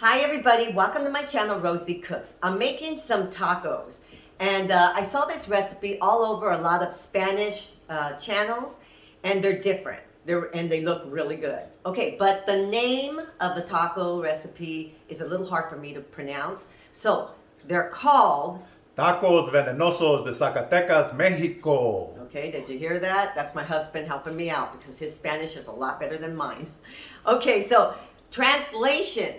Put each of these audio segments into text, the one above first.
Hi everybody, welcome to my channel, Rosie Cooks. I'm making some tacos and I saw this recipe all over a lot of Spanish channels and they're different and they look really good. Okay, but the name of the taco recipe is a little hard for me to pronounce. So they're called Tacos Envenenados de Zacatecas, Mexico. Okay, did you hear that? That's my husband helping me out because his Spanish is a lot better than mine. Okay, so translation.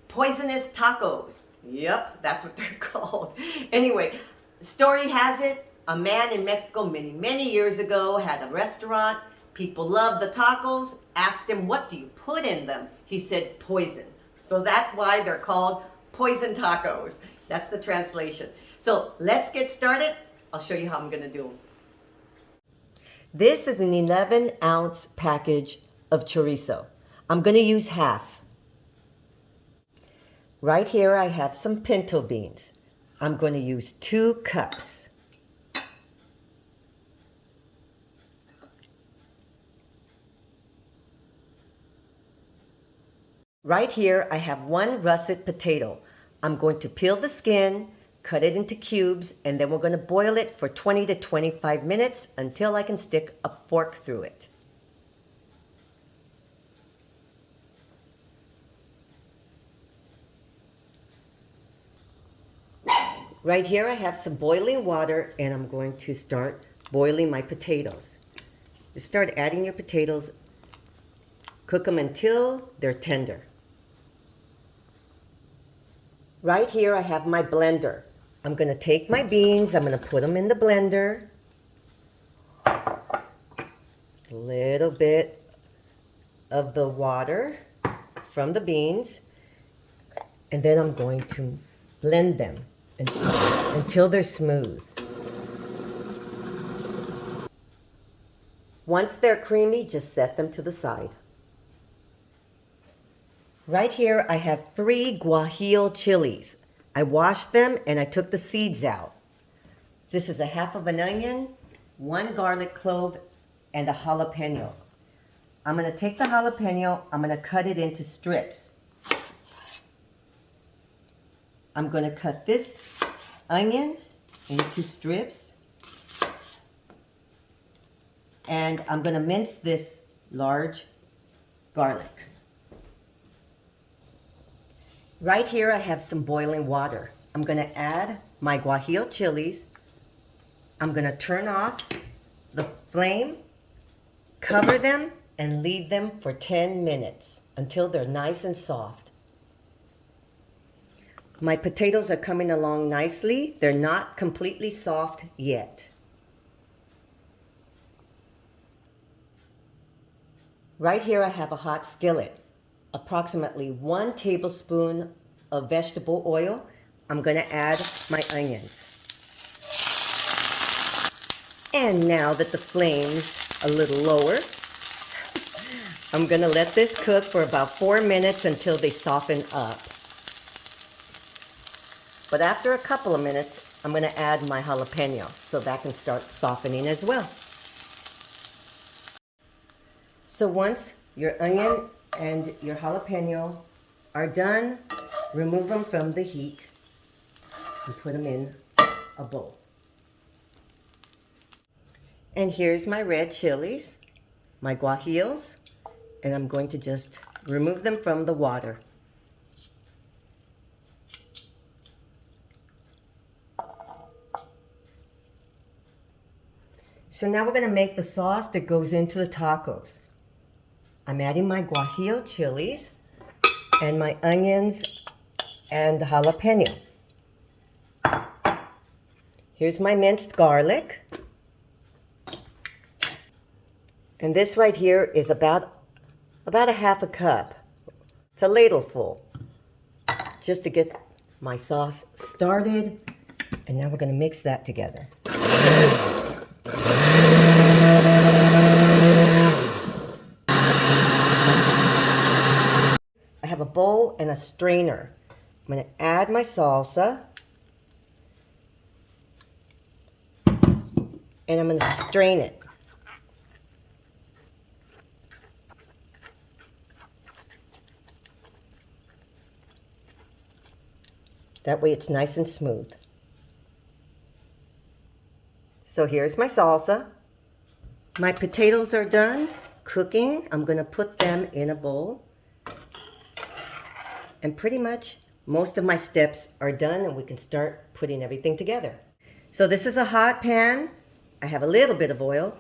Poisonous tacos. Yep, that's what they're called. Anyway, story has it, a man in Mexico many years ago had a restaurant. People loved the tacos, asked him, what do you put in them? He said, poison. So that's why they're called poison tacos. That's the translation. So let's get started. I'll show you how I'm gonna do them. This is an 11-ounce package of chorizo. I'm gonna use half. Right here I have some pinto beans. I'm going to use 2 cups. Right here I have 1 russet potato. I'm going to peel the skin, cut it into cubes, and then we're going to boil it for 20 to 25 minutes until I can stick a fork through it. Right here I have some boiling water and I'm going to start boiling my potatoes. Just start adding your potatoes, cook them until they're tender. Right here I have my blender. I'm going to take my beans, I'm going to put them in the blender. A little bit of the water from the beans, and then I'm going to blend them until they're smooth. Once they're creamy, just set them to the side. Right here I have 3 Guajillo chilies. I washed them and I took the seeds out. This is a half of an onion, 1 garlic clove, and a jalapeno. I'm going to take the jalapeno, I'm going to cut it into strips. I'm going to cut this onion into strips, and I'm going to mince this large garlic. Right here I have some boiling water. I'm going to add my Guajillo chilies. I'm going to turn off the flame, cover them, and leave them for 10 minutes until they're nice and soft. My potatoes are coming along nicely. They're not completely soft yet. Right here I have a hot skillet. Approximately 1 tablespoon of vegetable oil. I'm going to add my onions. And now that the flame's a little lower, I'm going to let this cook for about 4 minutes until they soften up. But after a couple of minutes, I'm going to add my jalapeno so that can start softening as well. So once your onion and your jalapeno are done, remove them from the heat and put them in a bowl. And here's my red chilies, my guajillos, and I'm going to just remove them from the water. So now we're going to make the sauce that goes into the tacos. I'm adding my Guajillo chilies and my onions and the jalapeno. Here's my minced garlic. And this right here is about a half a cup. It's a ladle full. Just to get my sauce started. And now we're going to mix that together. I have a bowl and a strainer. I'm going to add my salsa. And I'm going to strain it. That way it's nice and smooth. So here's my salsa. My potatoes are done cooking. I'm gonna put them in a bowl. And pretty much most of my steps are done and we can start putting everything together. So this is a hot pan. I have a little bit of oil.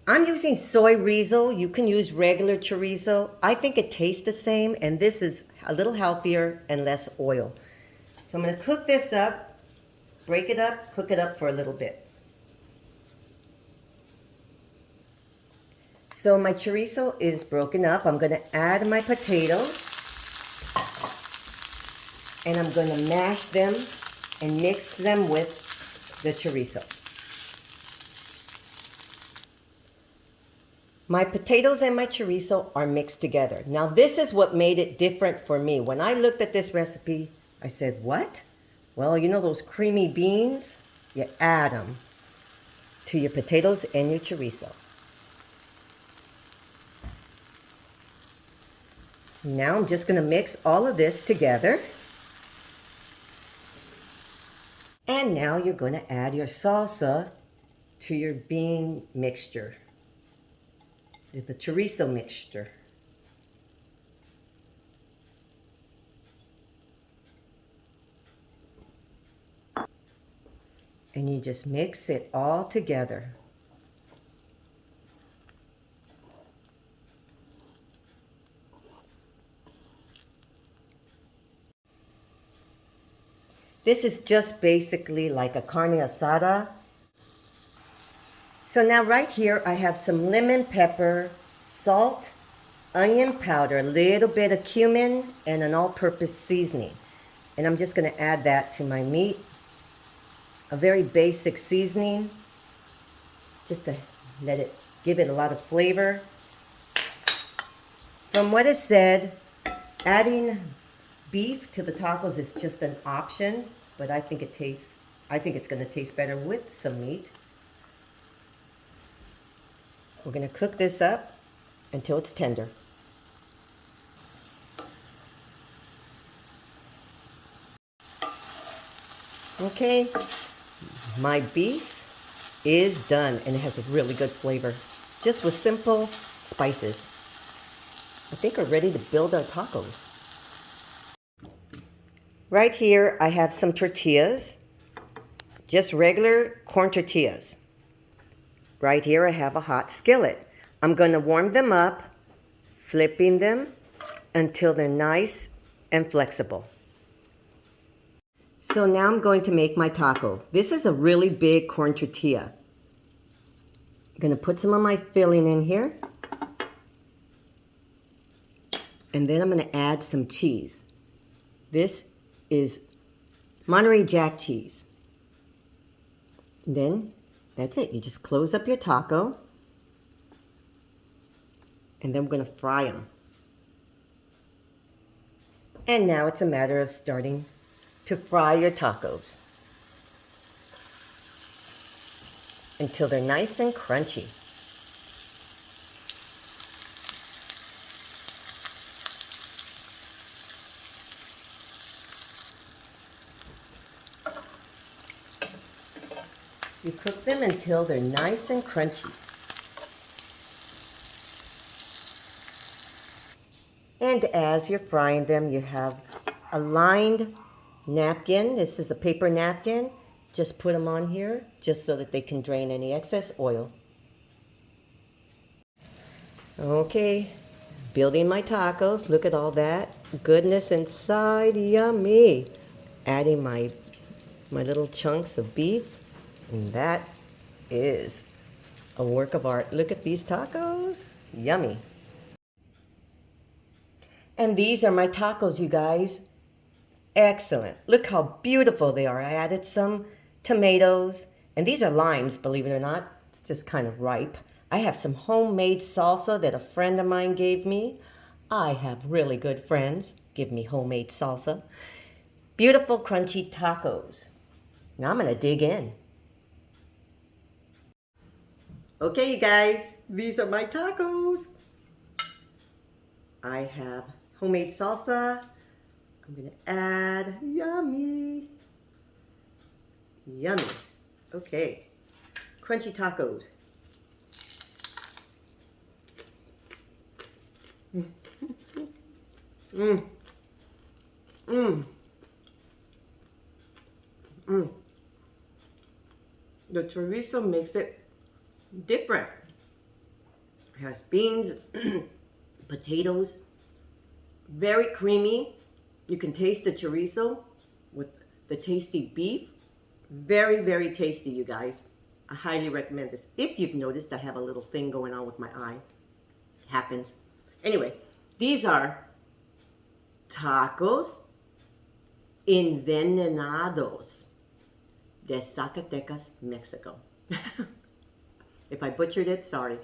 I'm using soy chorizo. You can use regular chorizo. I think it tastes the same, and this is a little healthier and less oil. So I'm gonna cook this up, break it up, cook it up for a little bit. So my chorizo is broken up. I'm gonna add my potatoes, and I'm gonna mash them and mix them with the chorizo. My potatoes and my chorizo are mixed together. Now this is what made it different for me. When I looked at this recipe, I said, what? Well, you know those creamy beans? You add them to your potatoes and your chorizo. Now I'm just gonna mix all of this together. And now you're gonna add your salsa to your bean mixture. The chorizo mixture. And you just mix it all together. This is just basically like a carne asada. So now right here I have some lemon pepper, salt, onion powder, a little bit of cumin, and an all-purpose seasoning. And I'm just gonna add that to my meat. A very basic seasoning, just to give it a lot of flavor. From what is said, adding beef to the tacos is just an option, but I think it's gonna taste better with some meat. We're gonna cook this up until it's tender. Okay, my beef is done and it has a really good flavor, just with simple spices. I think we're ready to build our tacos. Right here I have some tortillas, just regular corn tortillas. Right here I have a hot skillet. I'm going to warm them up, flipping them until they're nice and flexible. So now I'm going to make my taco. This is a really big corn tortilla. I'm going to put some of my filling in here. And then I'm going to add some cheese. This is Monterey Jack cheese. And then that's it. You just close up your taco. And then we're going to fry them. And now it's a matter of starting to fry your tacos until they're nice and crunchy. You cook them until they're nice and crunchy. And as you're frying them, you have a lined napkin. This is a paper napkin. Just put them on here, just so that they can drain any excess oil. Okay, building my tacos. Look at all that goodness inside. Yummy. Adding my little chunks of beef. And that is a work of art. Look at these tacos. Yummy. And these are my tacos, you guys. Excellent. Look how beautiful they are. I added some tomatoes. And these are limes, believe it or not. It's just kind of ripe. I have some homemade salsa that a friend of mine gave me. I have really good friends give me homemade salsa. Beautiful, crunchy tacos. Now I'm going to dig in. Okay, you guys, these are my tacos. I have homemade salsa, I'm gonna add, yummy. Yummy. Okay. Crunchy tacos. Mmm. Mmm. Mmm. The chorizo makes it different. It has beans, potatoes, very creamy. You can taste the chorizo with the tasty beef. Very, very tasty, you guys. I highly recommend this. If you've noticed, I have a little thing going on with my eye. It happens. Anyway, these are tacos Envenenados de Zacatecas, Mexico. If I butchered it, sorry.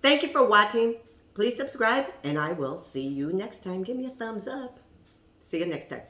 Thank you for watching. Please subscribe, and I will see you next time. Give me a thumbs up. See you next time.